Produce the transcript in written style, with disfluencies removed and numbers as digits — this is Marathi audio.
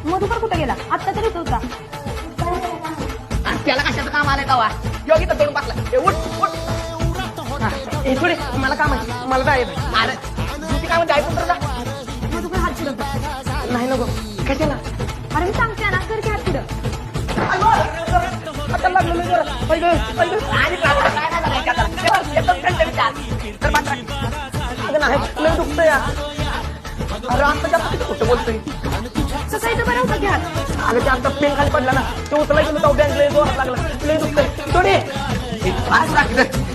मधुकर कुठे गेला? आत्ता तरी होता. त्याला कशाचं काम आलंय तवा योगी तर तोडून बसला उठ उठ हे थोडे मला काम आहे मला जायचं अरे तुझी काय म्हणते ऐकून तर जा मधुकर हात फिरवतो. नाही नको कशाला अरे मी सांगते ना, कर की हात फिरव. आता लागलं नाही जरा पहिलं आणि काय नाही झालं का एकदम कंटाळी चाल तर मात्र अगं नाही लय दुखतं या अरे आता जास्त किती कुठं बोलतोय सकाळी बरं होतं की हात. अगं ते आता पेन खाली पडला ना ते उचलायचं तो बँक लय जोरात लागला लय दुखतंय थोडे आज राखी